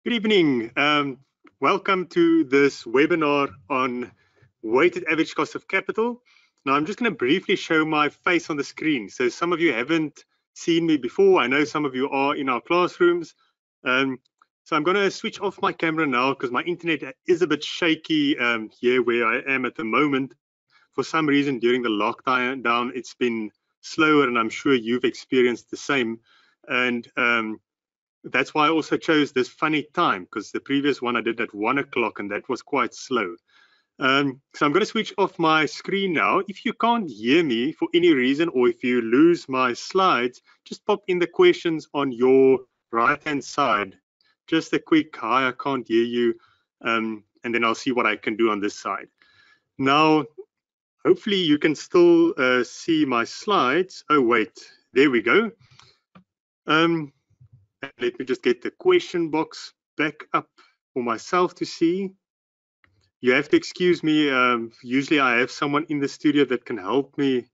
Good evening. Welcome to this webinar on weighted average cost of capital. Now, I'm just going to briefly show my face on the screen. So some of you haven't seen me before. I know some of you are in our classrooms. So I'm going to switch off my camera now because my internet is a bit shaky here where I am at the moment. For some reason, during the lockdown, it's been slower, and I'm sure you've experienced the same. And that's why I also chose this funny time, because the previous one I did at 1 o'clock and that was quite slow. So I'm going to switch off my screen now. If you can't hear me for any reason, or if you lose my slides, just pop in the questions on your right-hand side. Just a quick hi, I can't hear you, and then I'll see what I can do on this side. Now, hopefully you can still see my slides. Oh, wait, there we go. Let me just get the question box back up for myself to see. You have to excuse me. Usually I have someone in the studio that can help me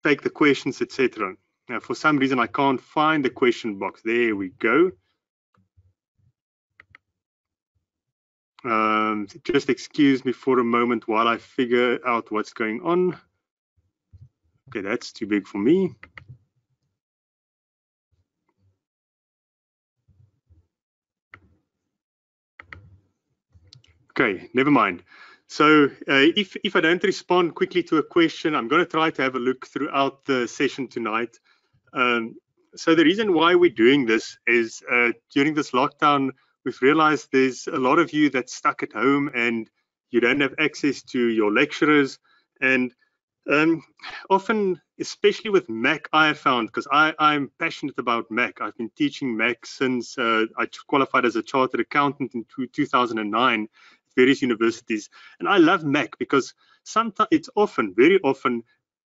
take the questions, etc. Now, for some reason, I can't find the question box. There we go. Just excuse me for a moment while I figure out what's going on. Okay, that's too big for me. Okay, never mind. So if I don't respond quickly to a question, I'm going to try to have a look throughout the session tonight. So the reason why we're doing this is during this lockdown, we've realized there's a lot of you that's stuck at home and you don't have access to your lecturers. And often, especially with Mac, I have found, because I'm passionate about Mac. I've been teaching Mac since I qualified as a chartered accountant in 2009 at various universities. And I love Mac because sometimes it's very often,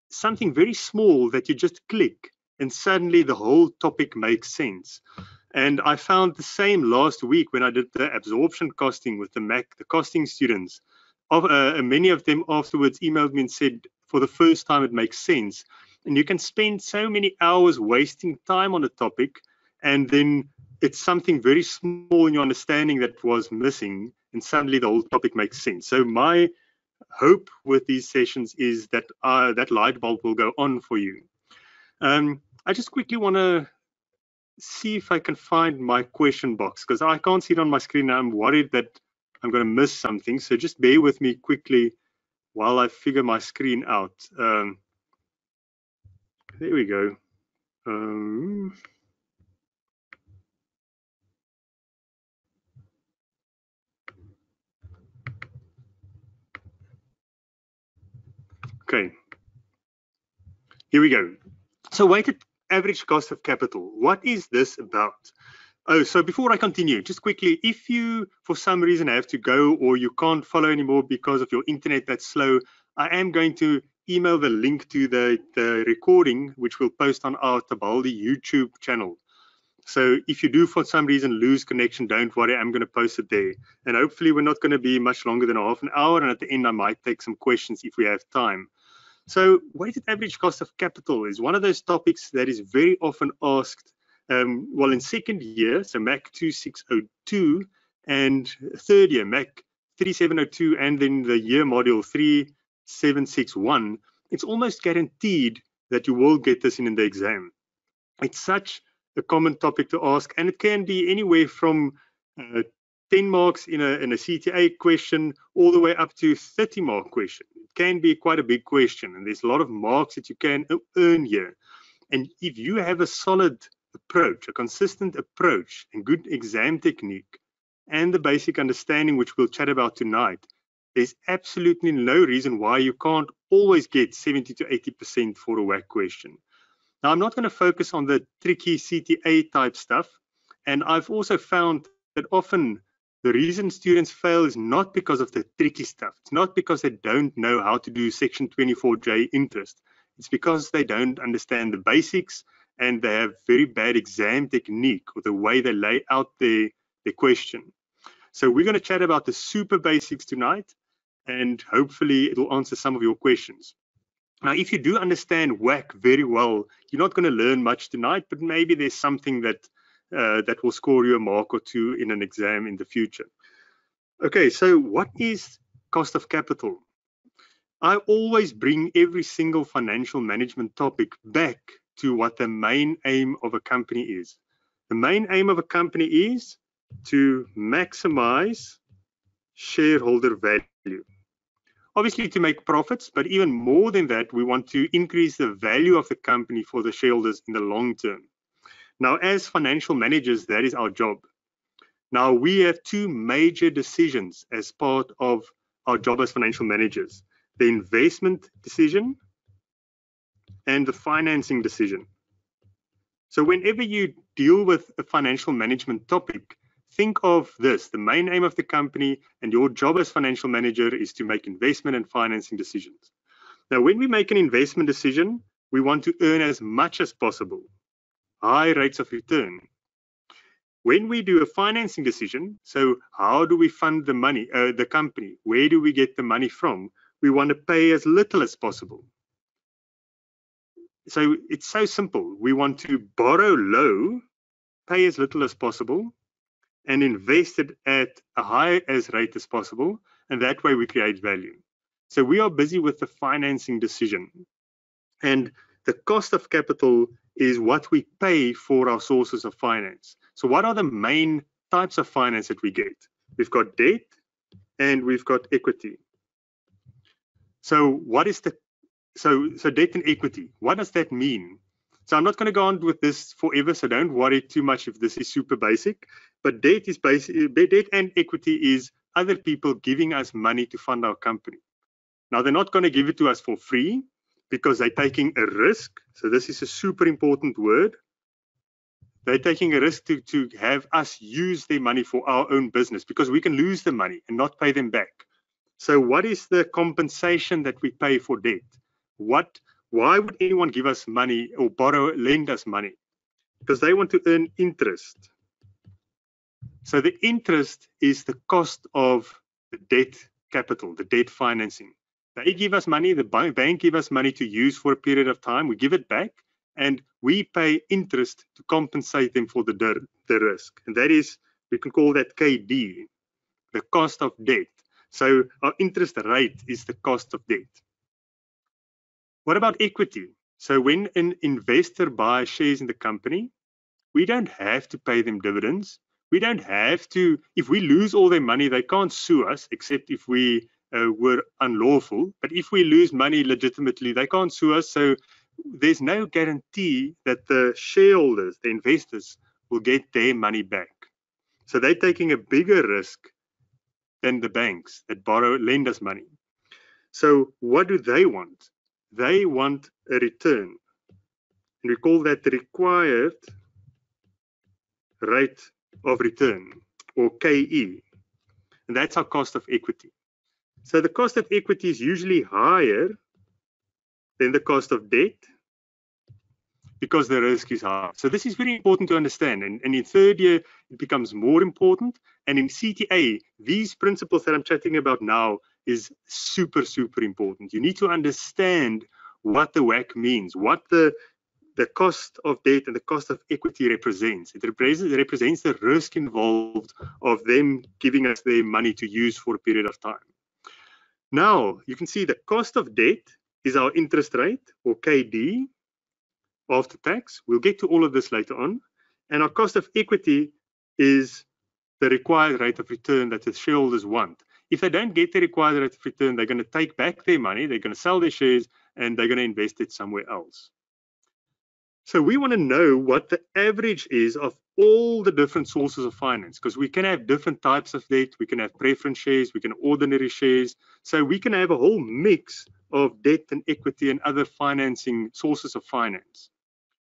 something very small that you just click and suddenly the whole topic makes sense. And I found the same last week when I did the absorption costing with the Mac, the costing students. Many of them afterwards emailed me and said, for the first time, it makes sense. And you can spend so many hours wasting time on a topic, and then it's something very small in your understanding that was missing, and suddenly the whole topic makes sense. So my hope with these sessions is that that light bulb will go on for you. I just quickly want to see if I can find my question box, because I can't see it on my screen. I'm worried that I'm going to miss something. So just bear with me quickly while I figure my screen out. There we go. Okay, here we go. So weighted average cost of capital, what is this about? Oh, so before I continue, just quickly, if you for some reason have to go or you can't follow anymore because of your internet that's slow, I am going to email the link to the recording, which we'll post on our Tabaldi YouTube channel. So if you do for some reason lose connection, don't worry, I'm going to post it there. And hopefully we're not going to be much longer than half an hour, and at the end I might take some questions if we have time. So weighted average cost of capital is one of those topics that is very often asked, well, in second year, so MAC 2602, and third year, MAC 3702, and then the year module 3761. It's almost guaranteed that you will get this in the exam. It's such a common topic to ask, and it can be anywhere from 10 marks in a CTA question all the way up to 30-mark question. It can be quite a big question, and there's a lot of marks that you can earn here. And if you have a solid approach, a consistent approach, and good exam technique, and the basic understanding, which we'll chat about tonight, there's absolutely no reason why you can't always get 70 to 80% for a WACC question. Now, I'm not going to focus on the tricky CTA type stuff, and I've also found that often the reason students fail is not because of the tricky stuff. It's not because they don't know how to do Section 24J interest. It's because they don't understand the basics and they have very bad exam technique or the way they lay out their question. So we're going to chat about the super basics tonight, and hopefully it will answer some of your questions. Now, if you do understand WACC very well, you're not going to learn much tonight, but maybe there's something that that will score you a mark or two in an exam in the future. Okay, so what is cost of capital? I always bring every single financial management topic back to what the main aim of a company is. The main aim of a company is to maximize shareholder value. Obviously to make profits, but even more than that, we want to increase the value of the company for the shareholders in the long term. Now, as financial managers, that is our job. Now, we have two major decisions as part of our job as financial managers: the investment decision and the financing decision. So whenever you deal with a financial management topic, think of this: the main aim of the company and your job as financial manager is to make investment and financing decisions. Now, when we make an investment decision, we want to earn as much as possible, high rates of return. When we do a financing decision, so how do we fund the money, the company? Where do we get the money from? We want to pay as little as possible. So it's so simple. We want to borrow low, pay as little as possible, and invest it at a high as rate as possible, and that way we create value. So we are busy with the financing decision, and the cost of capital is what we pay for our sources of finance. So what are the main types of finance that we get? We've got debt and we've got equity. So what is the so debt and equity? What does that mean? So I'm not going to go on with this forever, so don't worry too much if this is super basic. But debt is debt and equity is other people giving us money to fund our company. Now, they're not going to give it to us for free because they're taking a risk. So this is a super important word. They're taking a risk to have us use their money for our own business, because we can lose the money and not pay them back. So what is the compensation that we pay for debt? Why would anyone give us money or lend us money? Because they want to earn interest. So the interest is the cost of the debt capital, the debt financing. They give us money, the bank give us money to use for a period of time, we give it back, and we pay interest to compensate them for the risk. And that is, we can call that KD, the cost of debt. So our interest rate is the cost of debt. What about equity? So when an investor buys shares in the company, we don't have to pay them dividends. We don't have to, if we lose all their money, they can't sue us, except if we were unlawful. But if we lose money legitimately, they can't sue us. So there's no guarantee that the shareholders, the investors, will get their money back. So they're taking a bigger risk than the banks that lend us money. So what do they want? They want a return. And we call that the required rate of return, or KE. And that's our cost of equity. So the cost of equity is usually higher than the cost of debt because the risk is high. So this is very important to understand. And in third year, it becomes more important. And in CTA, these principles that I'm chatting about now is super, super important. You need to understand what the WACC means, what the cost of debt and the cost of equity represents. It represents the risk involved of them giving us their money to use for a period of time. Now, you can see the cost of debt is our interest rate, or KD, after tax. We'll get to all of this later on. And our cost of equity is the required rate of return that the shareholders want. If they don't get the required rate of return, they're going to take back their money, they're going to sell their shares, and they're going to invest it somewhere else. So we want to know what the average is of all the different sources of finance, because we can have different types of debt. We can have preference shares, we can have ordinary shares. So we can have a whole mix of debt and equity and other financing sources of finance.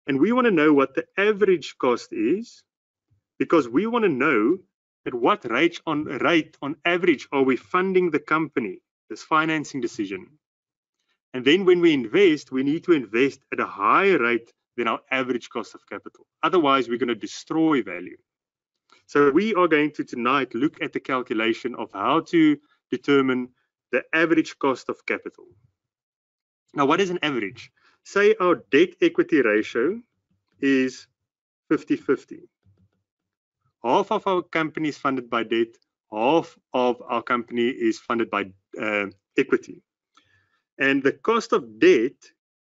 And we want to know what the average cost is, because we want to know at what rate on average are we funding the company, this financing decision. And then when we invest, we need to invest at a higher rate than our average cost of capital. Otherwise, we're going to destroy value. So we are going to tonight look at the calculation of how to determine the average cost of capital. Now, what is an average? Say our debt equity ratio is 50-50. half of our company is funded by debt, half of our company is funded by equity. And the cost of debt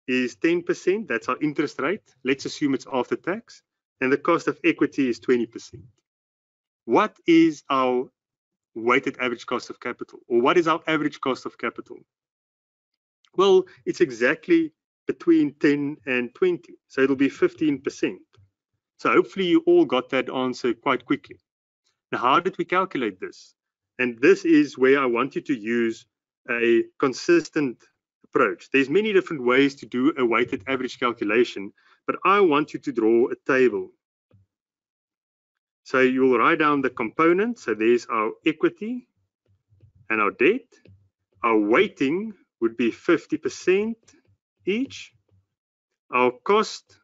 is 10%, that's our interest rate. Let's assume it's after tax. And the cost of equity is 20%. What is our weighted average cost of capital? Or what is our average cost of capital? Well, it's exactly between 10 and 20. So it'll be 15%. So hopefully you all got that answer quite quickly. Now, how did we calculate this? And this is where I want you to use a consistent approach. There's many different ways to do a weighted average calculation, but I want you to draw a table. So you'll write down the components. So there's our equity and our debt. Our weighting would be 50% each. Our cost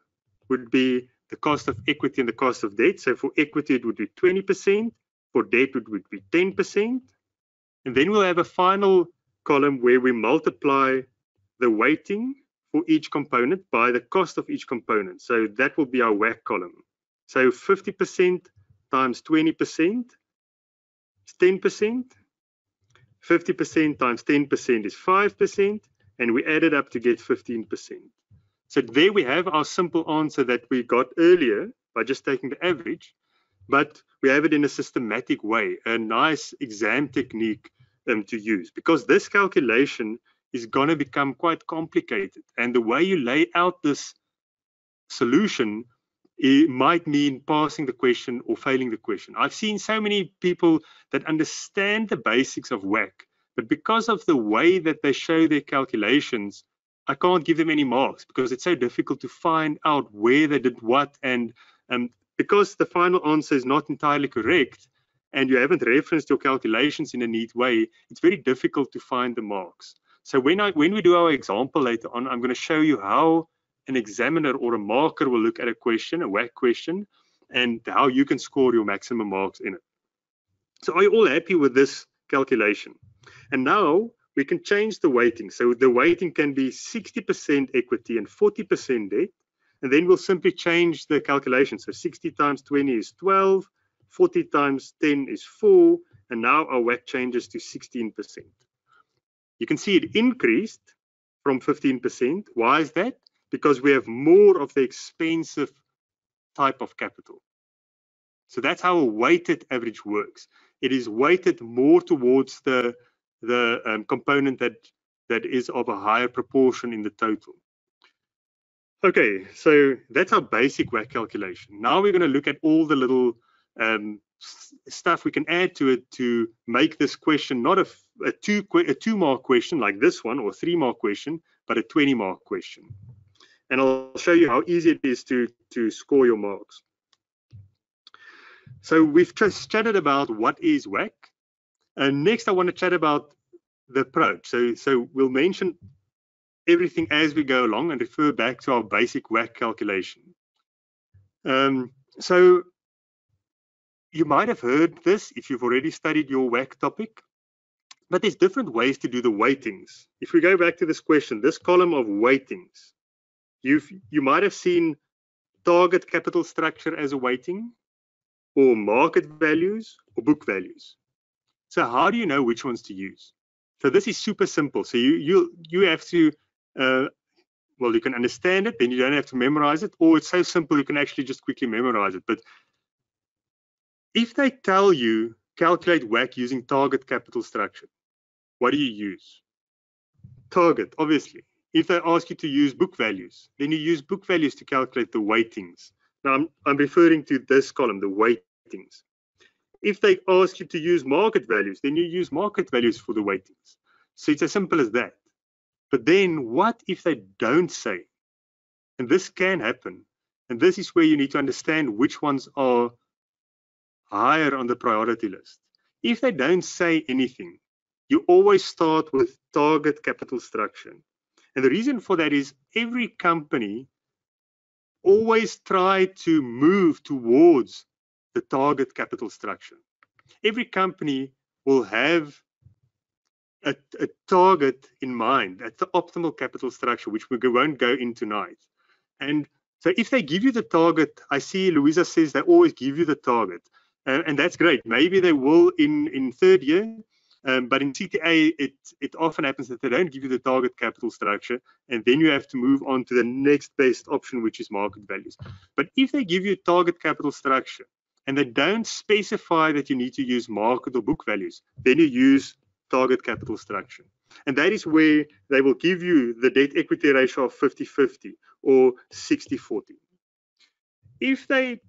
would be the cost of equity and the cost of debt. So for equity, it would be 20%. For debt, it would be 10%. And then we'll have a final column where we multiply the weighting for each component by the cost of each component. So that will be our WACC column. So 50% times 20% is 10%. 50% times 10% is 5%. And we add it up to get 15%. So there we have our simple answer that we got earlier by just taking the average, but we have it in a systematic way, a nice exam technique to use, because this calculation is going to become quite complicated. And the way you lay out this solution, it might mean passing the question or failing the question. I've seen so many people that understand the basics of WACC, but because of the way that they show their calculations, I can't give them any marks because it's so difficult to find out where they did what. And because the final answer is not entirely correct and you haven't referenced your calculations in a neat way, it's very difficult to find the marks. So when we do our example later on, I'm going to show you how an examiner or a marker will look at a question, a WACC question, and how you can score your maximum marks in it. So are you all happy with this calculation? And now we can change the weighting. So the weighting can be 60% equity and 40% debt. And then we'll simply change the calculation. So 60 times 20 is 12, 40 times 10 is 4, and now our WACC changes to 16%. You can see it increased from 15%. Why is that? Because we have more of the expensive type of capital. So that's how a weighted average works. It is weighted more towards the component that is of a higher proportion in the total. Okay, so that's our basic WACC calculation. Now we're going to look at all the little stuff we can add to it to make this question not a 2-mark question like this one or a 3-mark question, but a 20-mark question. And I'll show you how easy it is to score your marks. So we've just chatted about what is WACC. And next I want to chat about the approach. So we'll mention everything as we go along and refer back to our basic WACC calculation. So you might have heard this if you've already studied your WACC topic, but there's different ways to do the weightings. If we go back to this question, this column of weightings, you might have seen target capital structure as a weighting, or market values, or book values. So how do you know which ones to use? So this is super simple. So you have to, well, you can understand it, then you don't have to memorize it, or it's so simple you can actually just quickly memorize it. But if they tell you calculate WACC using target capital structure, what do you use? Target, obviously. If they ask you to use book values, then you use book values to calculate the weightings. Now I'm referring to this column, the weightings. If they ask you to use market values, then you use market values for the weightings. So it's as simple as that. But then what if they don't say? And this can happen. And this is where you need to understand which ones are higher on the priority list. If they don't say anything, you always start with target capital structure. And the reason for that is every company always try to move towards the target capital structure. Every company will have a target in mind. That's the optimal capital structure, which we won't go into tonight. And so if they give you the target, I see Louisa says they always give you the target. and that's great. Maybe they will in third year, but in CTA, it often happens that they don't give you the target capital structure, and then you have to move on to the next best option, which is market values. But if they give you target capital structure, and they don't specify that you need to use market or book values, then you use target capital structure. And that is where they will give you the debt equity ratio of 50-50 or 60-40. If they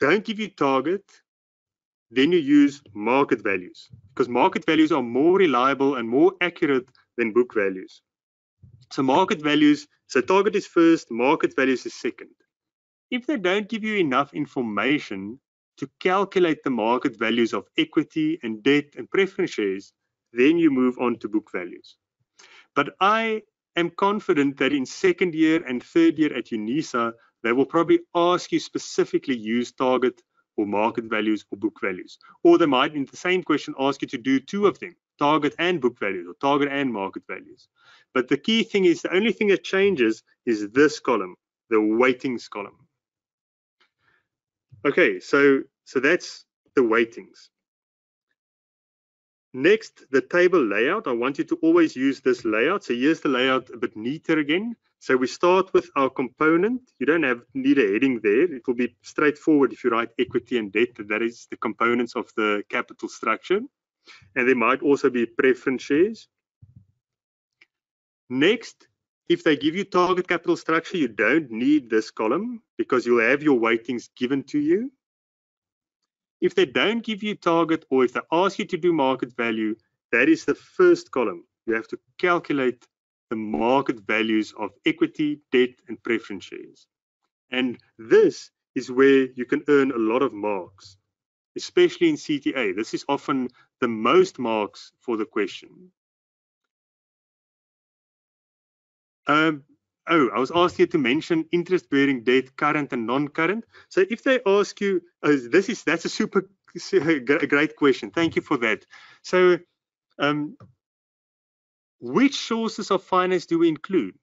don't give you target, then you use market values, because market values are more reliable and more accurate than book values. So market values, so target is first, market values is second. If they don't give you enough information to calculate the market values of equity and debt and preference shares, then you move on to book values. But I am confident that in second year and third year at UNISA, they will probably ask you specifically use target or market values or book values. Or they might, in the same question, ask you to do two of them, target and book values, or target and market values. But the key thing is, the only thing that changes is this column, the weightings column. Okay, so that's the weightings. Next, the table layout. I want you to always use this layout. So here's the layout a bit neater again. So we start with our component. You don't need a heading there. It will be straightforward if you write equity and debt. That is the components of the capital structure. And there might also be preference shares. Next, if they give you target capital structure, you don't need this column because you'll have your weightings given to you. If they don't give you target, or if they ask you to do market value, that is the first column. You have to calculate the market values of equity, debt, and preference shares. And this is where you can earn a lot of marks, especially in CTA. This is often the most marks for the question. Oh, I was asked here to mention interest-bearing debt, current and non-current. So if they ask you, that's a super great question. Thank you for that. So which sources of finance do we include?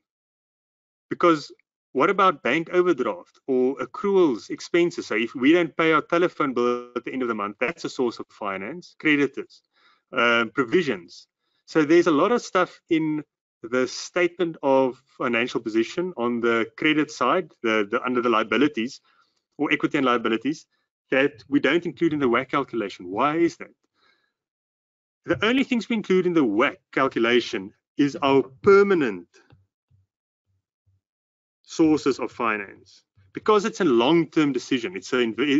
Because what about bank overdraft or accruals, expenses? So if we don't pay our telephone bill at the end of the month, that's a source of finance. Creditors, provisions. So there's a lot of stuff in the statement of financial position on the credit side, under the liabilities or equity and liabilities, that we don't include in the WACC calculation. Why is that? The only things we include in the WACC calculation is our permanent sources of finance, because it's a long-term decision. It's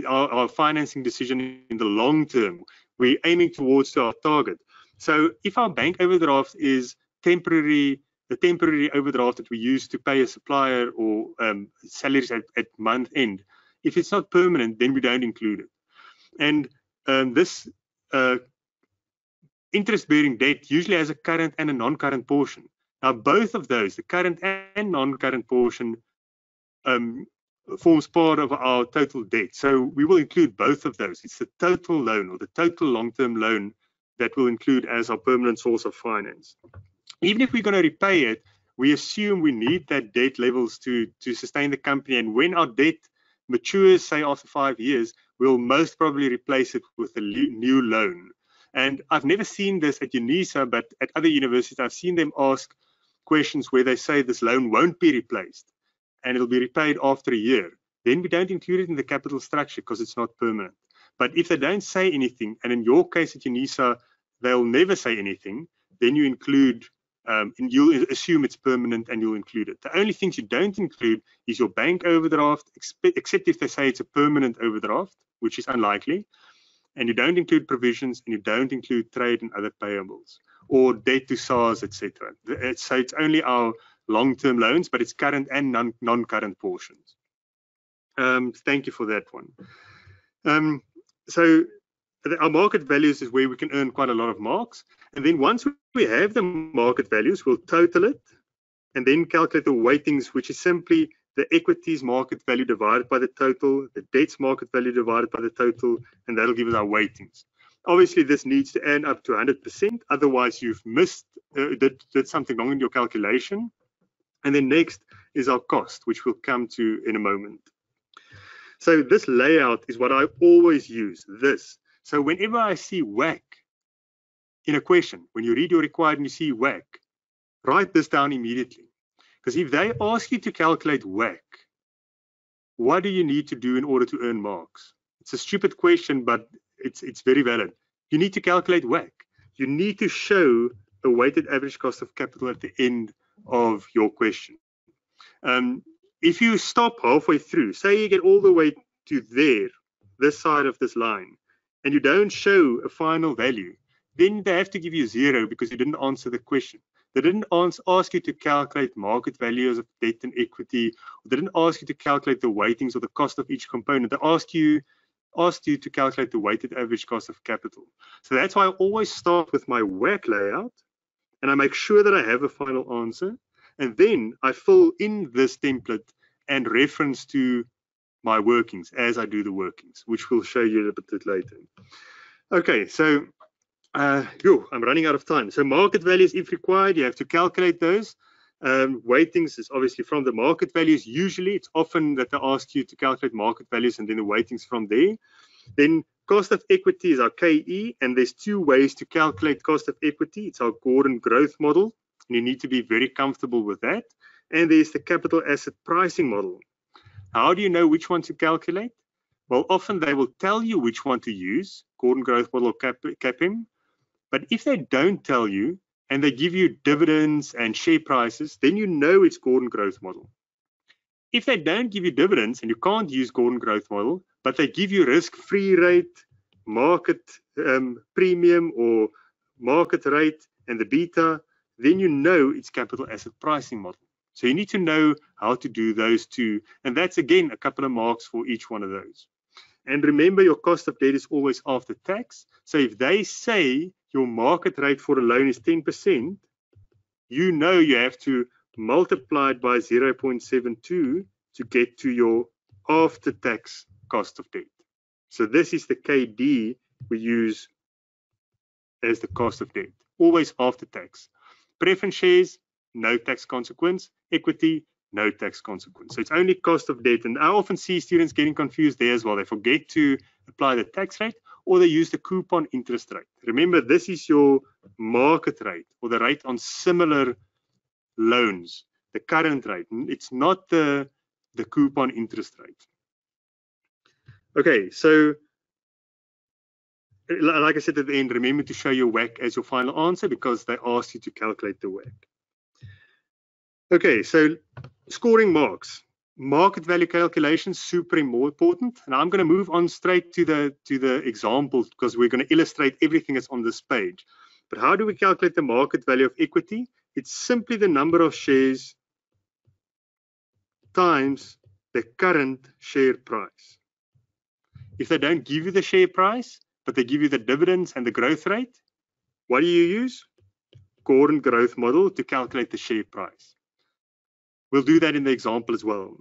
our financing decision in the long term. We're aiming towards our target. So if our bank overdraft is the temporary overdraft that we use to pay a supplier or salaries at month end, if it's not permanent, then we don't include it. And this interest-bearing debt usually has a current and a non-current portion. Now, both of those, the current and non-current portion, forms part of our total debt. So we will include both of those. It's the total loan or the total long-term loan that will include as our permanent source of finance. Even if we're going to repay it, we assume we need that debt levels to sustain the company. And when our debt matures, say after 5 years, we'll most probably replace it with a new loan. And I've never seen this at UNISA, but at other universities, I've seen them ask questions where they say this loan won't be replaced and it'll be repaid after a year. Then we don't include it in the capital structure because it's not permanent. But if they don't say anything, and in your case at UNISA, they'll never say anything, then you include, and you'll assume it's permanent and you'll include it. The only things you don't include is your bank overdraft, except if they say it's a permanent overdraft, which is unlikely. And you don't include provisions, and you don't include trade and other payables or debt to SARS, etc. So it's only our long-term loans, but it's current and non-current portions. Thank you for that one. So our market values is where we can earn quite a lot of marks. And then once we have the market values, we'll total it and then calculate the weightings, which is simply the equities market value divided by the total, the debts market value divided by the total, and that'll give us our weightings. Obviously, this needs to add up to 100%. Otherwise, you've missed, did something wrong in your calculation. And then next is our cost, which we'll come to in a moment. So this layout is what I always use, this. So whenever I see WACC in a question, when you read your required and you see WACC, write this down immediately. Because if they ask you to calculate WACC, what do you need to do in order to earn marks? It's a stupid question, but it's very valid. You need to calculate WACC. You need to show a weighted average cost of capital at the end of your question. If you stop halfway through, say you get all the way to there, this side of this line, and you don't show a final value, then they have to give you 0 because you didn't answer the question. They didn't ask you to calculate market values of debt and equity. They didn't ask you to calculate the weightings or the cost of each component. They asked you to calculate the weighted average cost of capital. So that's why I always start with my WACC layout, and I make sure that I have a final answer. And then I fill in this template and reference to my workings as I do the workings, which we'll show you a little bit later. Okay, so I'm running out of time. So market values, if required, you have to calculate those. Weightings is obviously from the market values. Usually, it's often that they ask you to calculate market values and then the weightings from there. Then cost of equity is our KE, and there's 2 ways to calculate cost of equity. It's our Gordon growth model, and you need to be very comfortable with that. And there's the capital asset pricing model. How do you know which one to calculate? Well, often they will tell you which one to use, Gordon growth model or CAPM. But if they don't tell you and they give you dividends and share prices, then you know it's Gordon growth model. If they don't give you dividends and you can't use Gordon growth model, but they give you risk-free rate, market premium or market rate and the beta, then you know it's capital asset pricing model. So you need to know how to do those 2. And that's, again, a couple of marks for each one of those. And remember, your cost of debt is always after tax. So if they say your market rate for a loan is 10%, you know you have to multiply it by 0.72 to get to your after-tax cost of debt. So this is the KD we use as the cost of debt, always after tax. Preference shares, no tax consequence. Equity, no tax consequence. So it's only cost of debt. And I often see students getting confused there as well. They forget to apply the tax rate, or they use the coupon interest rate. Remember, this is your market rate or the rate on similar loans, the current rate. It's not the coupon interest rate. Okay, so like I said at the end, remember to show your WACC as your final answer because they asked you to calculate the WACC. Okay, so scoring marks. Market value calculations, super important. And I'm going to move on straight to the examples because we're going to illustrate everything that's on this page. But how do we calculate the market value of equity? It's simply the number of shares times the current share price. If they don't give you the share price, but they give you the dividends and the growth rate, what do you use? Gordon growth model to calculate the share price. We'll do that in the example as well.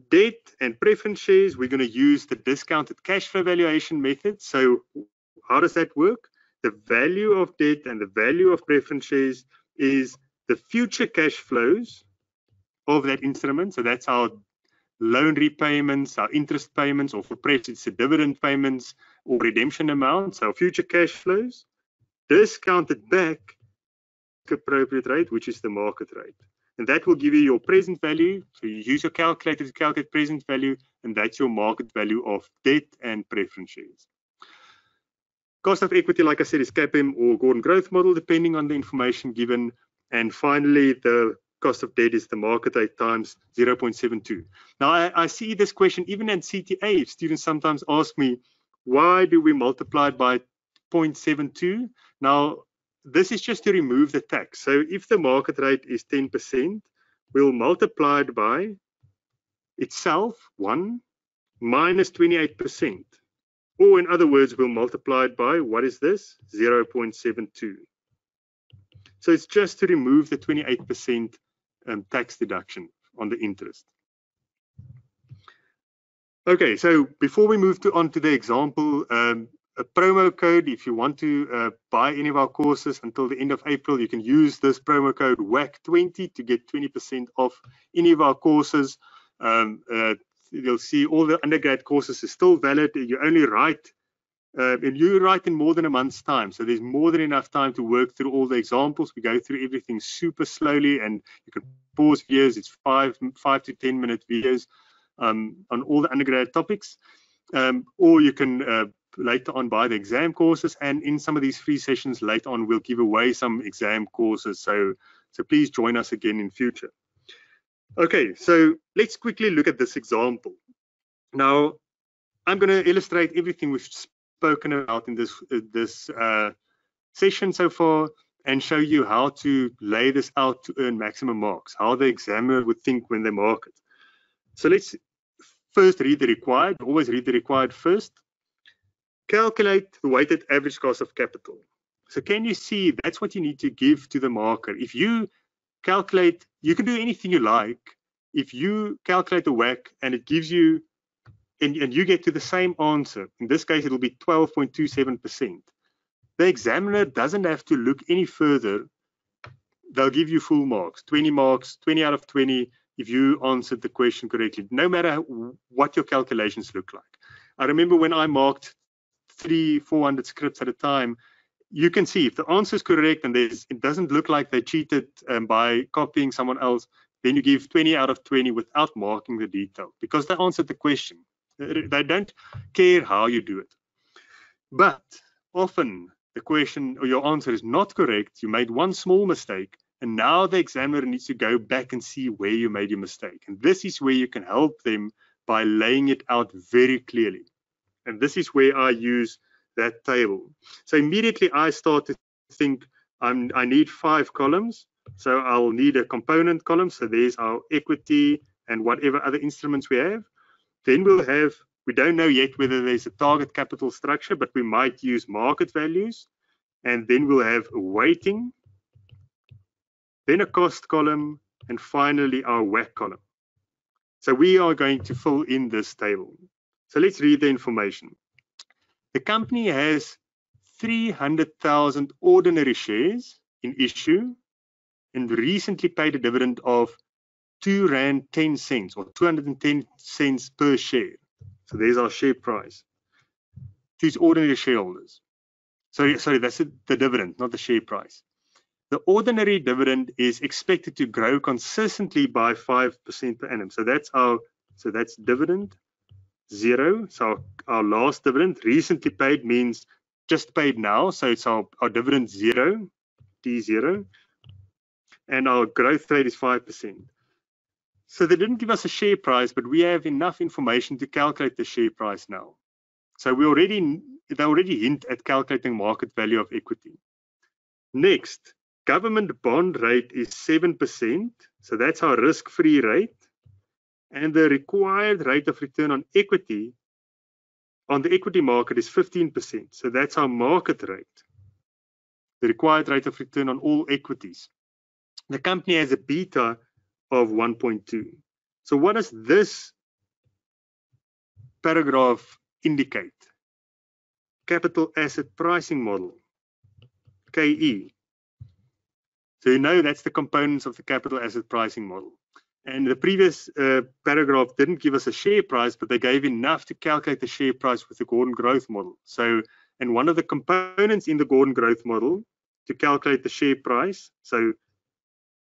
Debt and preference shares, we're going to use the discounted cash flow valuation method. So how does that work? The value of debt and the value of preference shares is the future cash flows of that instrument. So that's our loan repayments, our interest payments, or for pref it's the dividend payments or redemption amounts, our future cash flows, discounted back appropriate rate, which is the market rate. And that will give you your present value. So you use your calculator to calculate present value, and that's your market value of debt and preference shares. Cost of equity, like I said, is CAPM or Gordon growth model, depending on the information given. And finally, the cost of debt is the market rate times 0.72. Now, I see this question even at CTA. Students sometimes ask me, why do we multiply it by 0.72? Now, this is just to remove the tax. So if the market rate is 10%, we'll multiply it by itself, 1, minus 28%. Or in other words, we'll multiply it by, what is this? 0.72. So it's just to remove the 28% tax deduction on the interest. Okay, so before we move on to the example, a promo code, if you want to buy any of our courses until the end of April, you can use this promo code WACC20 to get 20% off any of our courses. you'll see all the undergrad courses is still valid. You only write, and you write in more than a month's time. So there's more than enough time to work through all the examples. We go through everything super slowly, and you can pause videos. It's 5 to 10 minute videos on all the undergrad topics. Or you can later on buy the exam courses, and in some of these free sessions later on, we'll give away some exam courses. So please join us again in future. Okay, so let's quickly look at this example. Now, I'm going to illustrate everything we've spoken about in this session so far, and show you how to lay this out to earn maximum marks, how the examiner would think when they mark it. So let's first read the required. Always read the required first. Calculate the weighted average cost of capital. So can you see that's what you need to give to the marker? If you calculate, you can do anything you like. If you calculate the WACC and it gives you, and you get to the same answer, in this case it'll be 12.27%. The examiner doesn't have to look any further. They'll give you full marks, 20 marks, 20 out of 20 if you answered the question correctly, no matter what your calculations look like. I remember when I marked 300-400 scripts at a time, you can see if the answer is correct and it doesn't look like they cheated by copying someone else, then you give 20 out of 20 without marking the detail, because they answered the question. They don't care how you do it. But often the question or your answer is not correct. You made one small mistake, and now the examiner needs to go back and see where you made your mistake. And this is where you can help them by laying it out very clearly. And this is where I use that table. So immediately I start to think I need 5 columns. So I'll need a component column. So there's our equity and whatever other instruments we have. Then we'll have, we don't know yet whether there's a target capital structure, but we might use market values. And then we'll have a weighting, then a cost column, and finally our WACC column. So we are going to fill in this table. So let's read the information. The company has 300,000 ordinary shares in issue and recently paid a dividend of R2.10 or 210 cents per share. So there's our share price to its ordinary shareholders. Sorry, that's the dividend, not the share price. The ordinary dividend is expected to grow consistently by 5% per annum. So that's dividend 0. So our last dividend, recently paid, means just paid now. So it's our dividend 0, D0, and our growth rate is 5%. So they didn't give us a share price, but we have enough information to calculate the share price now. So they already hint at calculating market value of equity. Next, government bond rate is 7%. So that's our risk-free rate. And the required rate of return on equity on the equity market is 15%. So that's our market rate, the required rate of return on all equities. The company has a beta of 1.2. So what does this paragraph indicate? Capital asset pricing model, KE. So you know that's the components of the capital asset pricing model. And the previous paragraph didn't give us a share price, but they gave enough to calculate the share price with the Gordon growth model. So, and one of the components in the Gordon growth model to calculate the share price, so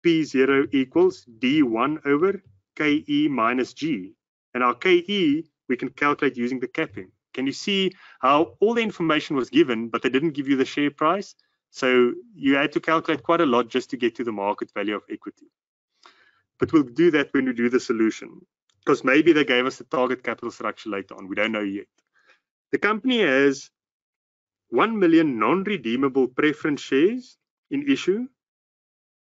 P0 equals D1 over KE minus G. And our KE, we can calculate using the capping. Can you see how all the information was given, but they didn't give you the share price? So you had to calculate quite a lot just to get to the market value of equity. But we'll do that when we do the solution, because maybe they gave us the target capital structure later on. We don't know yet. The company has 1 million non-redeemable preference shares in issue.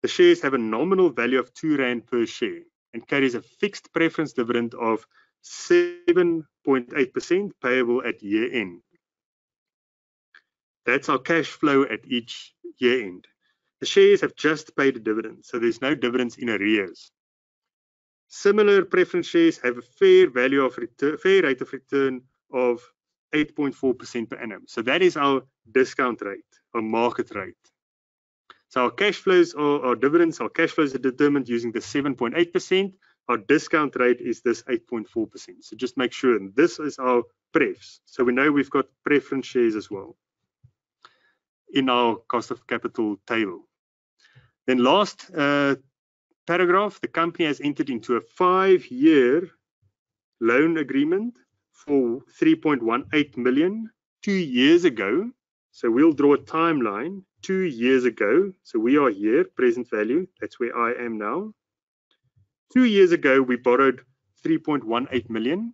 The shares have a nominal value of R2 per share and carries a fixed preference dividend of 7.8% payable at year end. That's our cash flow at each year end. The shares have just paid a dividend, so there's no dividends in arrears. Similar preference shares have a fair value of return, fair rate of return of 8.4% per annum. So that is our discount rate, our market rate. So our cash flows or our dividends, our cash flows are determined using the 7.8%. our discount rate is this 8.4%. So just make sure, and this is our prefs. So we know we've got preference shares as well in our cost of capital table. Then last paragraph, the company has entered into a 5-year loan agreement for 3.18 million 2 years ago. So we'll draw a timeline 2 years ago. So we are here, present value, that's where I am now. 2 years ago, we borrowed 3.18 million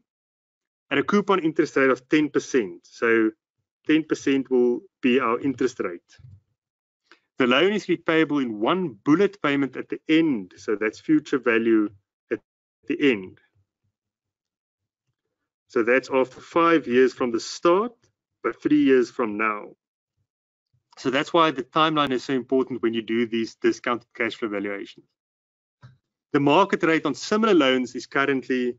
at a coupon interest rate of 10%. So 10% will be our interest rate. The loan is repayable in one bullet payment at the end. So that's future value at the end. So that's after 5 years from the start, but 3 years from now. So that's why the timeline is so important when you do these discounted cash flow valuations. The market rate on similar loans is currently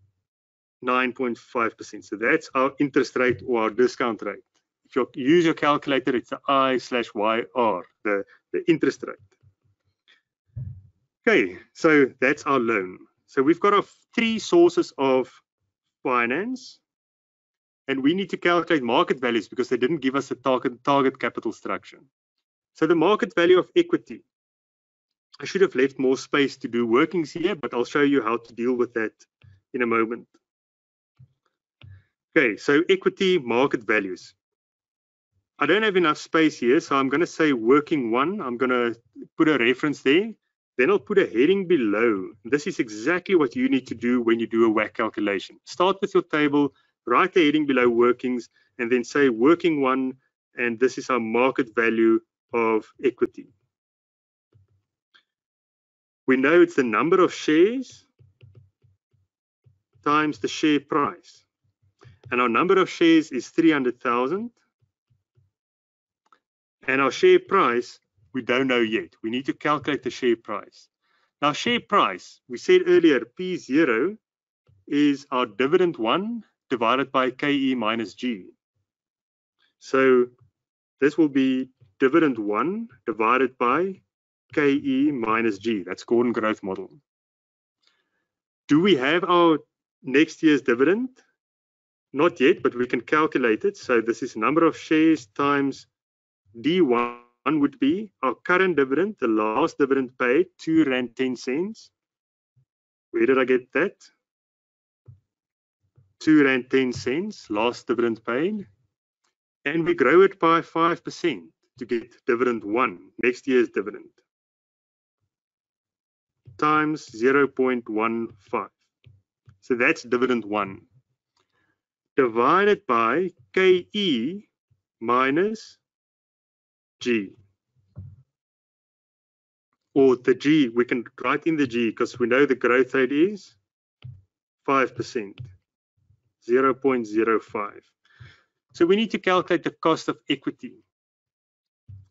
9.5%. So that's our interest rate or our discount rate. If you use your calculator, it's the I/YR, the interest rate. Okay, so that's our loan. So we've got our 3 sources of finance, and we need to calculate market values because they didn't give us a target capital structure. So the market value of equity, I should have left more space to do workings here, but I'll show you how to deal with that in a moment. Okay, so equity market values. I don't have enough space here, so I'm going to say working 1. I'm going to put a reference there. Then I'll put a heading below. This is exactly what you need to do when you do a WACC calculation. Start with your table, write the heading below workings, and then say working 1, and this is our market value of equity. We know it's the number of shares times the share price. And our number of shares is 300,000. And our share price, we don't know yet. We need to calculate the share price. Now, share price, we said earlier, P0 is our dividend 1 divided by KE minus G. So this will be dividend 1 divided by KE minus G. That's Gordon growth model. Do we have our next year's dividend? Not yet, but we can calculate it. So this is number of shares times D1 would be our current dividend, the last dividend paid, R2.10. Where did I get that? R2.10, last dividend paid. And we grow it by 5% to get dividend 1, next year's dividend, times 0.15. So that's dividend 1. Divided by KE minus G. Or the G, we can write in the G because we know the growth rate is 5%, 0.05. So we need to calculate the cost of equity.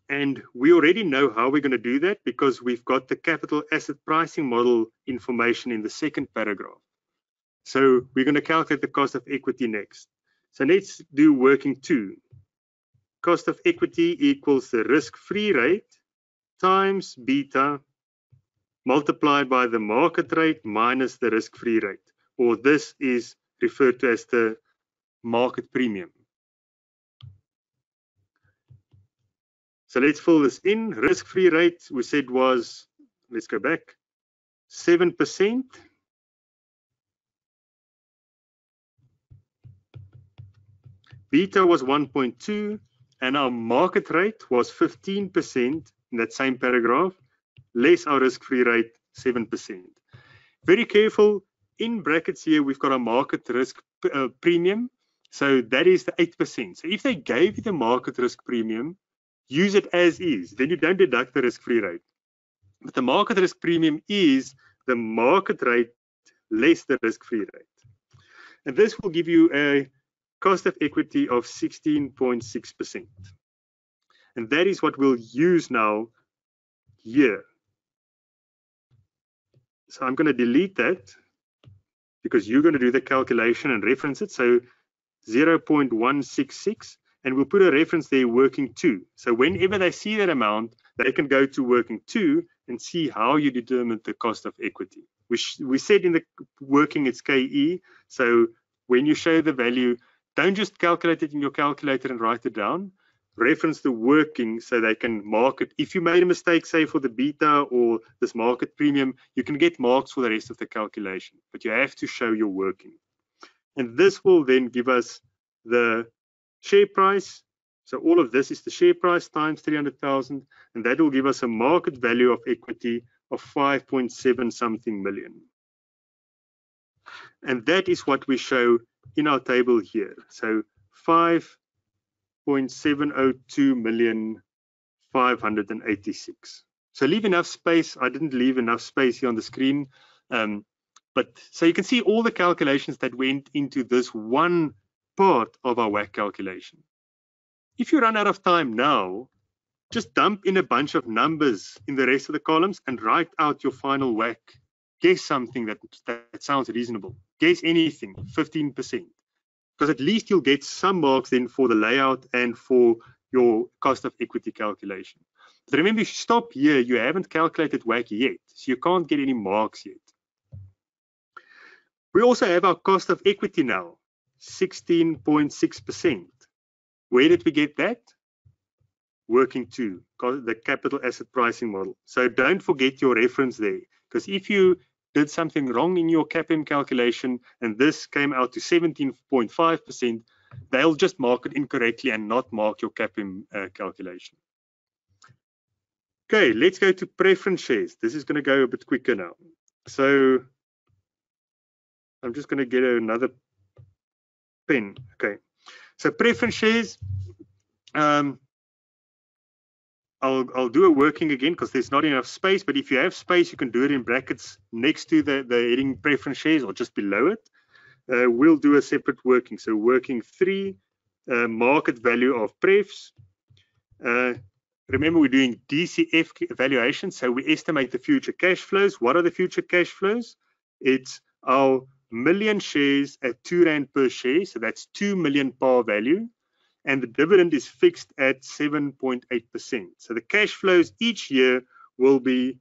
And we already know how we're going to do that because we've got the capital asset pricing model information in the second paragraph. So we're going to calculate the cost of equity next. So let's do working 2. Cost of equity equals the risk-free rate times beta multiplied by the market rate minus the risk-free rate, or this is referred to as the market premium. So let's fill this in. Risk-free rate we said was, let's go back, 7%. Beta was 1.2, and our market rate was 15% in that same paragraph, less our risk-free rate, 7%. Very careful, in brackets here, we've got our market risk premium. So that is the 8%. So if they gave you the market risk premium, use it as is. Then you don't deduct the risk-free rate. But the market risk premium is the market rate less the risk-free rate. And this will give you a cost of equity of 16.6%. And that is what we'll use now here. So I'm going to delete that because you're going to do the calculation and reference it. So 0.166, and we'll put a reference there, working 2. So whenever they see that amount, they can go to working 2 and see how you determine the cost of equity. We said in the working it's KE. So when you show the value, don't just calculate it in your calculator and write it down. Reference the working so they can mark it. If you made a mistake, say for the beta or this market premium, you can get marks for the rest of the calculation, but you have to show your working. And this will then give us the share price. So all of this is the share price times 300,000, and that will give us a market value of equity of 5.7 something million. And that is what we show in our table here. So 5.702 million 586. So leave enough space. I didn't leave enough space here on the screen. But so you can see all the calculations that went into this one part of our WACC calculation. If you run out of time now, just dump in a bunch of numbers in the rest of the columns and write out your final WACC. Guess something that sounds reasonable. Guess anything, 15%. Because at least you'll get some marks then for the layout and for your cost of equity calculation. But remember, if you stop here, you haven't calculated WACC yet, so you can't get any marks yet. We also have our cost of equity now, 16.6%. Where did we get that? Working 2, the capital asset pricing model. So don't forget your reference there, because if you did something wrong in your CAPM calculation and this came out to 17.5%, they'll just mark it incorrectly and not mark your CAPM calculation. Okay, let's go to preference shares. This is going to go a bit quicker now. So I'm just going to get another pen. Okay, so preference shares. I'll do a working again because there's not enough space, but if you have space, you can do it in brackets next to the heading preference shares or just below it. We'll do a separate working. So working 3, market value of prefs. Remember, we're doing DCF evaluation, so we estimate the future cash flows. What are the future cash flows? It's our million shares at R2 per share, so that's 2 million par value. And the dividend is fixed at 7.8%. So the cash flows each year will be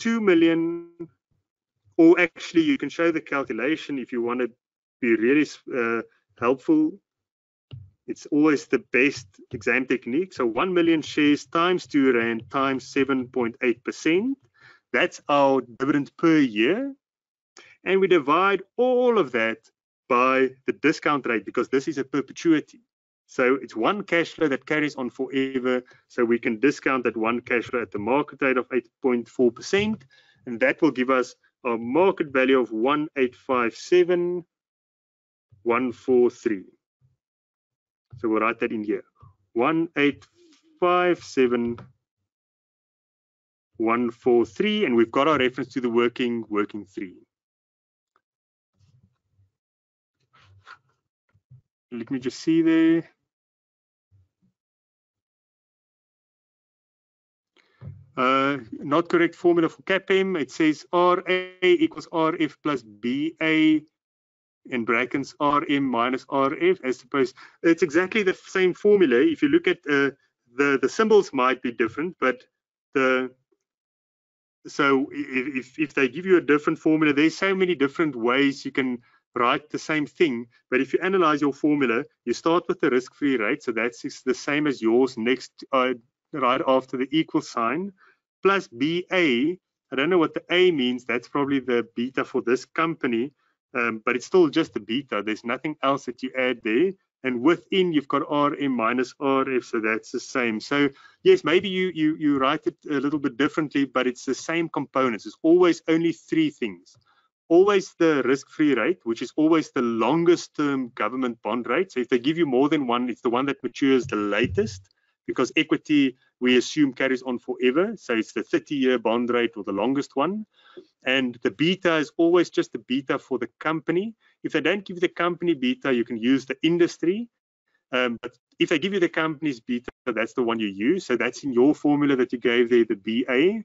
2 million, or actually you can show the calculation if you want to be really helpful. It's always the best exam technique. So 1 million shares times R2 times 7.8%. That's our dividend per year. And we divide all of that by the discount rate because this is a perpetuity. So it's one cash flow that carries on forever. So we can discount that one cash flow at the market rate of 8.4%. And that will give us a market value of 1,857,143. So we'll write that in here. 1,857,143. And we've got our reference to the working 3. Let me just see there. Not correct formula for CAPM. It says RA equals RF plus BA in brackets RM minus RF as opposed. It's exactly the same formula. If you look at the symbols might be different, but so if they give you a different formula, there's so many different ways you can write the same thing. But if you analyze your formula, you start with the risk-free rate, so that's the same as yours next right after the equal sign, plus BA. I don't know what the A means. That's probably the beta for this company, but it's still just the beta. There's nothing else that you add there. And within you've got RM minus RF, so that's the same. So yes, maybe you write it a little bit differently, but it's the same components. It's always only 3 things. Always the risk-free rate, which is always the longest term government bond rate. So if they give you more than one, it's the one that matures the latest, because equity, we assume, carries on forever. So it's the 30-year bond rate or the longest one. And the beta is always just the beta for the company. If they don't give you the company beta, you can use the industry. But if they give you the company's beta, that's the one you use. So that's in your formula that you gave there, the BA.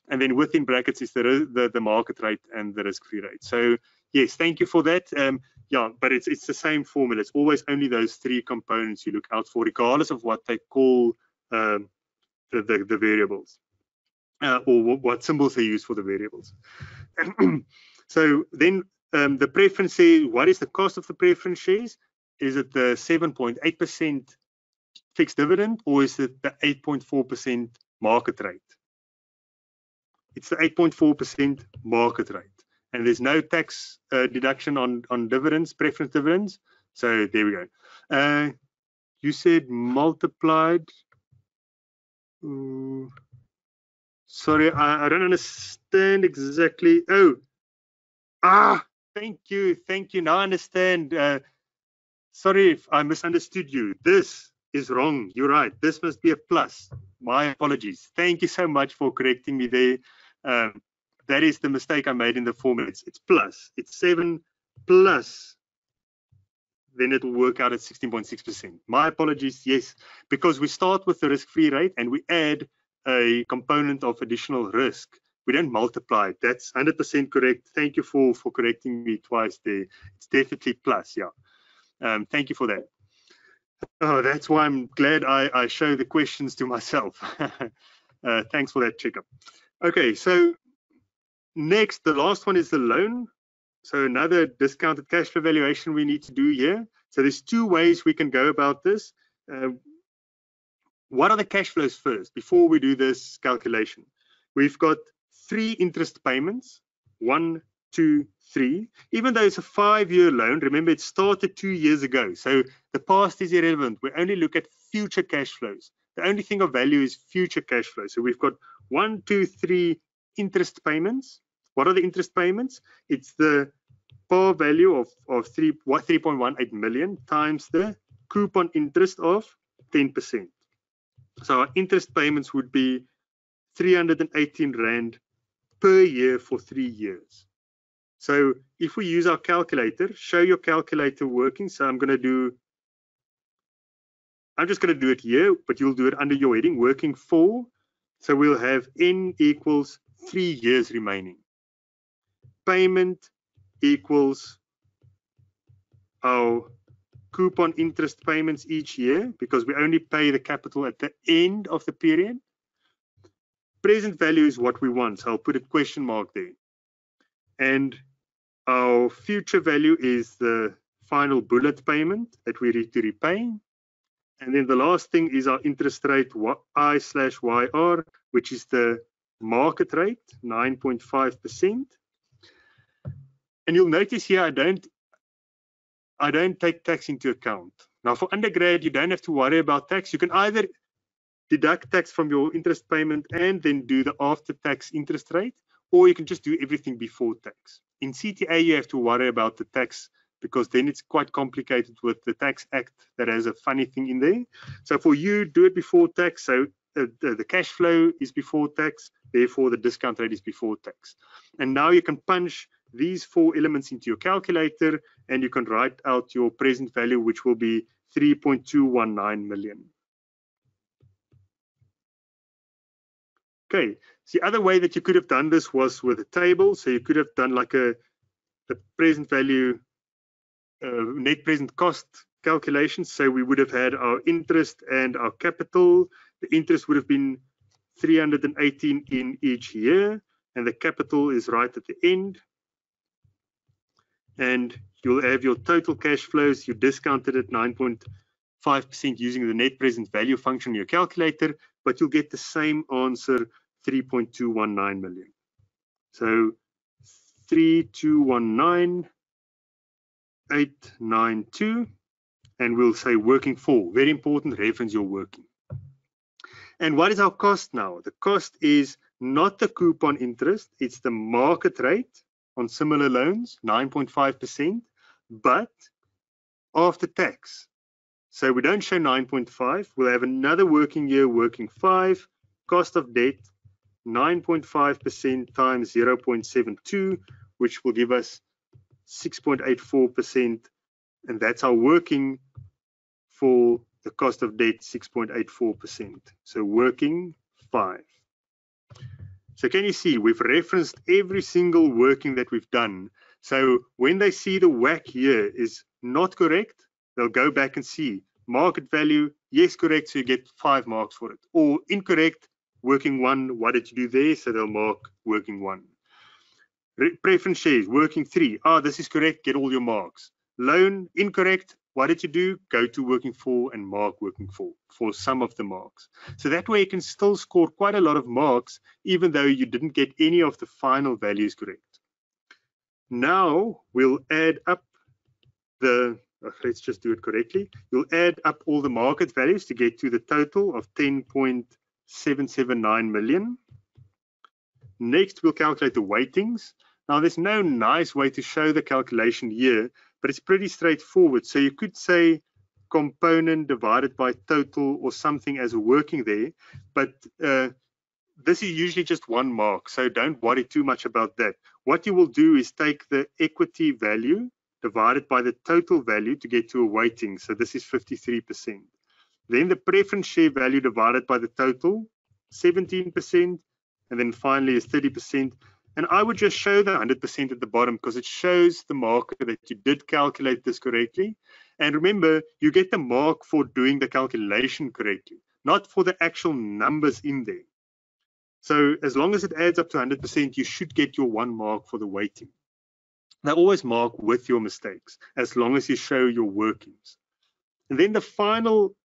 And then within brackets is the market rate and the risk-free rate. So yes, thank you for that. Yeah, but it's the same formula. It's always only those 3 components you look out for, regardless of what they call the variables. or what symbols they use for the variables. So then the preference share, what is the cost of the preference shares? Is it the 7.8% fixed dividend, or is it the 8.4% market rate? It's the 8.4% market rate. And there's no tax deduction on dividends, preference dividends. So there we go. You said multiplied. Sorry, I don't understand exactly. Thank you. Now I understand. Sorry if I misunderstood you. This is wrong. You're right. This must be a plus. My apologies. Thank you so much for correcting me there. That is the mistake I made in the formula. It's plus. It's 7 plus. Then it will work out at 16.6%. My apologies. Yes, because we start with the risk-free rate and we add a component of additional risk. We don't multiply it. That's 100% correct. Thank you for correcting me twice there. It's definitely plus. Yeah. Thank you for that. Oh, that's why I'm glad I show the questions to myself. Thanks for that checkup. Okay, so next, the last one is the loan. So another discounted cash flow valuation we need to do here. So there's two ways we can go about this. What are the cash flows first before we do this calculation? We've got 3 interest payments, 1, 2, 3. Even though it's a 5-year loan, remember it started 2 years ago. So the past is irrelevant. We only look at future cash flows. The only thing of value is future cash flows. So we've got 1, 2, 3 interest payments. What are the interest payments? It's the par value of 3.18 million times the coupon interest of 10%. So our interest payments would be 318 Rand per year for 3 years. So if we use our calculator, show your calculator working. So I'm just going to do it here, but you'll do it under your heading, working for. So we'll have N equals 3 years remaining. Payment equals our coupon interest payments each year, because we only pay the capital at the end of the period. Present value is what we want, so I'll put a question mark there. And our future value is the final bullet payment that we need to repay. And then the last thing is our interest rate I/YR, which is the market rate, 9.5%. And you'll notice here I don't take tax into account. Now for undergrad, you don't have to worry about tax. You can either deduct tax from your interest payment and then do the after-tax interest rate, or you can just do everything before tax. In CTA, you have to worry about the tax, because then it's quite complicated with the Tax Act that has a funny thing in there. So for you, do it before tax. So the cash flow is before tax, therefore the discount rate is before tax. And now you can punch these 4 elements into your calculator and you can write out your present value, which will be 3.219 million. Okay, so the other way that you could have done this was with a table. So you could have done like the present value, net present cost calculation. So we would have had our interest and our capital. The interest would have been 318 in each year, and the capital is right at the end. And you'll have your total cash flows. You discounted at 9.5% using the net present value function in your calculator, but you'll get the same answer, 3.219 million. So 3,219,892, and we'll say working for. Very important, reference your working. And what is our cost now? The cost is not the coupon interest, it's the market rate on similar loans, 9.5%, but after tax. So we don't show 9.5, we'll have another working year, working 5, cost of debt, 9.5% times 0.72, which will give us 6.84%, and that's our working for the cost of debt, 6.84%. So working 5. So can you see, we've referenced every single working that we've done. So when they see the WACC here is not correct, they'll go back and see market value, yes, correct, so you get 5 marks for it. Or incorrect, working 1, what did you do there? So they'll mark working 1. Preference shares, working 3. This is correct, get all your marks. Loan, incorrect, what did you do? Go to working 4 and mark working 4 for some of the marks. So that way you can still score quite a lot of marks, even though you didn't get any of the final values correct. Now we'll add up let's just do it correctly. You'll add up all the market values to get to the total of 10.779 million. Next, we'll calculate the weightings. Now, there's no nice way to show the calculation here, but it's pretty straightforward. So you could say component divided by total or something as a working there, but this is usually just 1 mark, so don't worry too much about that. What you will do is take the equity value divided by the total value to get to a weighting. So this is 53%. Then the preference share value divided by the total, 17%. And then finally is 30%. And I would just show the 100% at the bottom because it shows the marker that you did calculate this correctly. And remember, you get the mark for doing the calculation correctly, not for the actual numbers in there. So as long as it adds up to 100%, you should get your 1 mark for the weighting. Now always mark with your mistakes as long as you show your workings. And then the final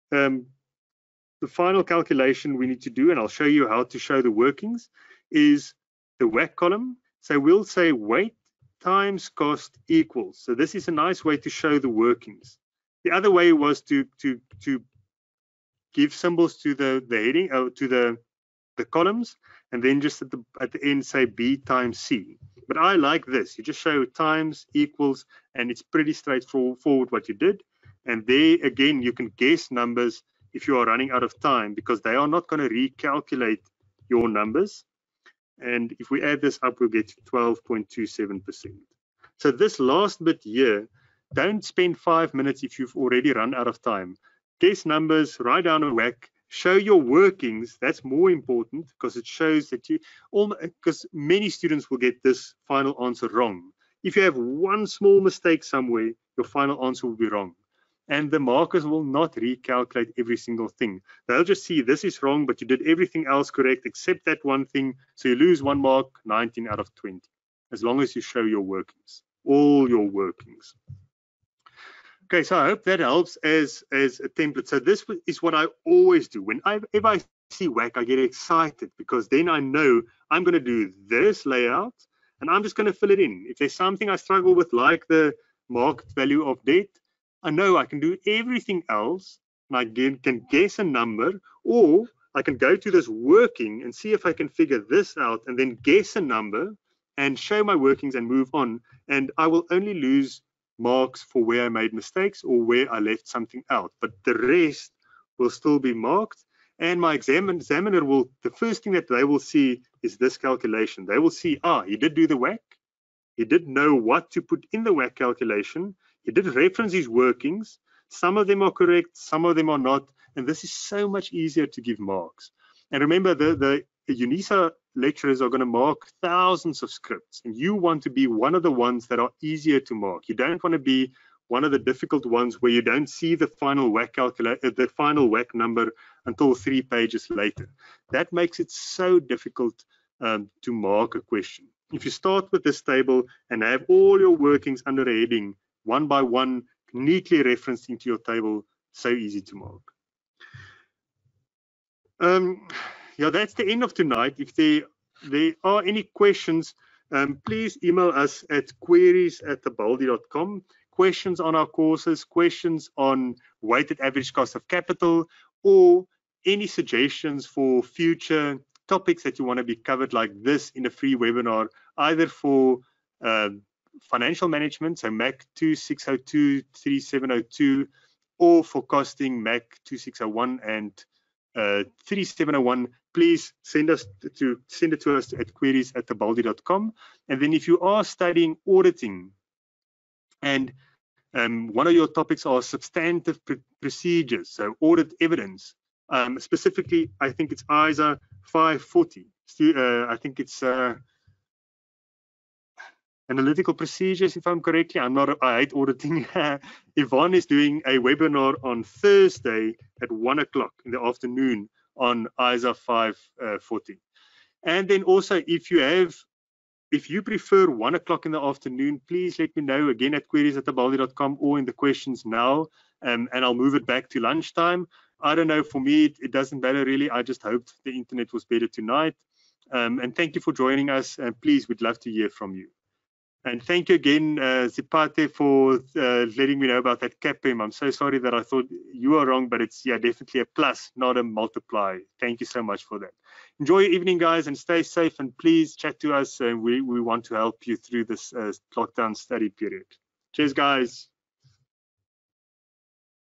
calculation we need to do, and I'll show you how to show the workings, is the WACC column. So we'll say weight times cost equals. So this is a nice way to show the workings. The other way was to give symbols to the heading, to the columns, and then just at the end say B times C. But I like this. You just show times equals, and it's pretty straightforward what you did. And there again, you can guess numbers if you are running out of time, because they are not going to recalculate your numbers. And if we add this up, we'll get 12.27%. So this last bit here, don't spend 5 minutes if you've already run out of time. Guess numbers, write down a WACC, show your workings. That's more important because it shows that because many students will get this final answer wrong. If you have one small mistake somewhere, your final answer will be wrong. And the markers will not recalculate every single thing. They'll just see this is wrong, but you did everything else correct except that one thing. So you lose 1 mark, 19 out of 20, as long as you show your workings, all your workings. Okay, so I hope that helps as a template. So this is what I always do. Whenever I see WACC, I get excited because then I know I'm going to do this layout and I'm just going to fill it in. If there's something I struggle with, like the market value of debt, I know I can do everything else and I can guess a number, or I can go to this working and see if I can figure this out and then guess a number and show my workings and move on. And I will only lose marks for where I made mistakes or where I left something out, but the rest will still be marked. And my examiner will, the first thing that they will see is this calculation. They will see, he did do the WACC, he did know what to put in the WACC calculation, he did reference his workings, some of them are correct, some of them are not, and this is so much easier to give marks. And remember, the UNISA lecturers are going to mark thousands of scripts, and you want to be one of the ones that are easier to mark. You don't want to be one of the difficult ones where you don't see the final WACC number until 3 pages later. That makes it so difficult to mark a question. If you start with this table and have all your workings under a heading, one by one, neatly referenced into your table, so easy to mark. Yeah, that's the end of tonight. If there are any questions, please email us at queries@thebaldi.com. Questions on our courses, questions on weighted average cost of capital, or any suggestions for future topics that you want to be covered like this in a free webinar, either for financial management, so MAC 2602, 3702, or for costing MAC 2601 and 3701, please send it to us at queries@thebaldi.com. And then if you are studying auditing and one of your topics are substantive procedures, so audit evidence, specifically I think it's ISA 540, I think it's analytical procedures, if I'm correctly. I hate auditing. Yvonne is doing a webinar on Thursday at 1 o'clock in the afternoon on ISA 540. And then also, if you prefer 1 o'clock in the afternoon, please let me know again at queries@abaldi.com or in the questions now, and I'll move it back to lunchtime. I don't know, for me, it doesn't matter really. I just hoped the internet was better tonight. And thank you for joining us. And please, we'd love to hear from you. And thank you again, Zipate, for letting me know about that CAPM. I'm so sorry that I thought you were wrong, but it's definitely a plus, not a multiply. Thank you so much for that. Enjoy your evening, guys, and stay safe. And please chat to us. We want to help you through this lockdown study period. Cheers, guys.